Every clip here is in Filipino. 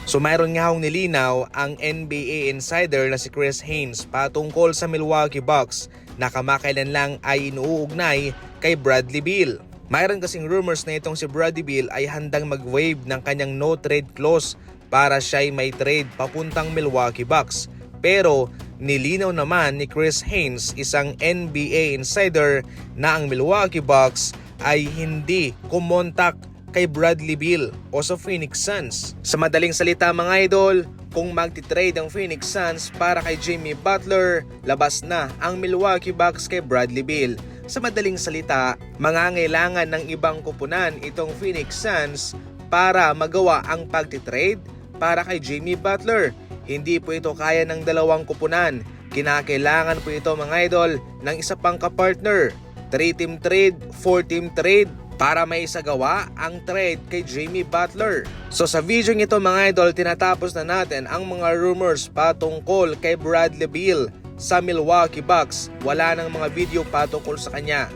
So mayroon nga hong nilinaw ang NBA insider na si Chris Haynes patungkol sa Milwaukee Bucks na kamakailan lang ay inuugnay kay Bradley Beal. Mayroon kasing rumors na itong si Bradley Beal ay handang mag-waive ng kanyang no trade clause para siya'y may trade papuntang Milwaukee Bucks. Pero nilinaw naman ni Chris Haynes, isang NBA insider, na ang Milwaukee Bucks ay hindi kumontak kay Bradley Beal o sa Phoenix Suns. Sa madaling salita mga idol, kung magti-trade ang Phoenix Suns para kay Jimmy Butler, labas na ang Milwaukee Bucks kay Bradley Beal. Sa madaling salita, mangangailangan ng ibang kupunan itong Phoenix Suns para magawa ang pagti-trade para kay Jimmy Butler. Hindi po ito kaya ng dalawang kupunan. Kinakailangan po ito mga idol ng isa pang kapartner. 3-team trade, 4-team trade para may isagawa ang trade kay Jimmy Butler. So sa video nito mga idol, tinatapos na natin ang mga rumors patungkol kay Bradley Beal sa Milwaukee Bucks. Wala nang mga video patungkol sa kanya.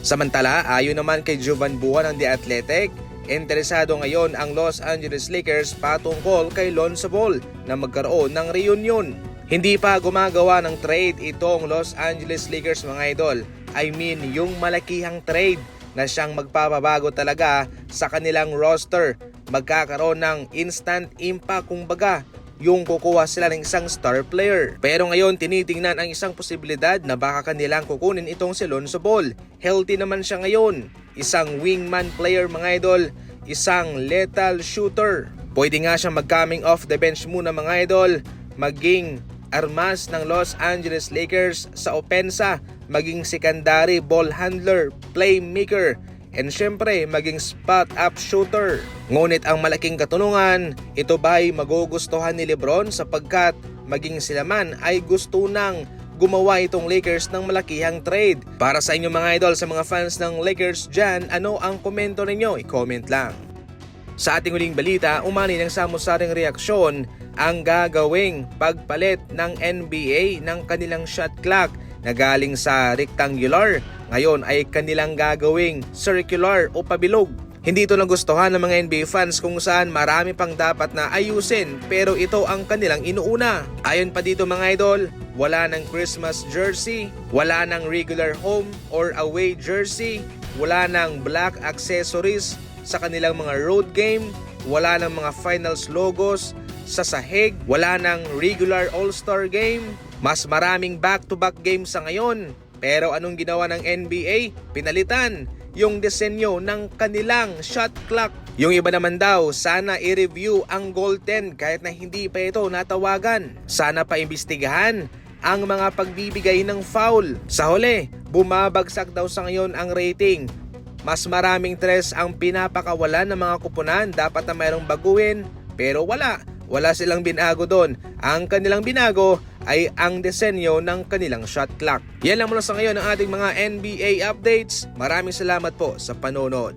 Samantala, ayon naman kay Jovan Buwan ng The Athletic, interesado ngayon ang Los Angeles Lakers patungkol kay Lonzo Ball na magkaroon ng reunion. Hindi pa gumagawa ng trade itong Los Angeles Lakers mga idol. I mean yung malakihang trade na siyang magpapabago talaga sa kanilang roster. Magkakaroon ng instant impact kumbaga, yung kukuha sila ng isang star player. Pero ngayon tinitingnan ang isang posibilidad na baka kanilang kukunin itong si Lonzo Ball. Healthy naman siya ngayon. Isang wingman player mga idol, isang lethal shooter. Pwede nga siyang mag-coming off the bench muna mga idol, maging armas ng Los Angeles Lakers sa opensa, maging secondary ball handler, playmaker, and syempre maging spot-up shooter. Ngunit ang malaking katanungan, ito ba'y magugustuhan ni LeBron sapagkat maging sila man ay gusto nang gumawa itong Lakers ng malakihang trade? Para sa inyo mga idol, sa mga fans ng Lakers dyan, ano ang komento ninyo? I-comment lang. Sa ating huling balita, umani ng samusaring reaksyon ang gagawing pagpalit ng NBA ng kanilang shot clock na galing sa rectangular. Ngayon ay kanilang gagawing circular o pabilog. Hindi ito nagustuhan ng mga NBA fans kung saan marami pang dapat na ayusin pero ito ang kanilang inuuna. Ayon pa dito mga idol, wala ng Christmas jersey, wala ng regular home or away jersey, wala ng black accessories sa kanilang mga road game, wala ng mga finals logos sa sahig, wala ng regular all-star game. Mas maraming back-to-back games sa ngayon. Pero anong ginawa ng NBA? Pinalitan yung disenyo ng kanilang shot clock. Yung iba naman daw, sana i-review ang Goal 10 kahit na hindi pa ito natawagan. Sana pa imbestigahan ang mga pagbibigay ng foul. Sa huli, bumabagsak daw sa ngayon ang rating. Mas maraming tres ang pinapakawalan ng mga kupunan, dapat na mayroong baguhin, pero wala silang binago doon. Ang kanilang binago ay ang disenyo ng kanilang shot clock. Yan lang muna sa ngayon ang ating mga NBA updates. Maraming salamat po sa panonood.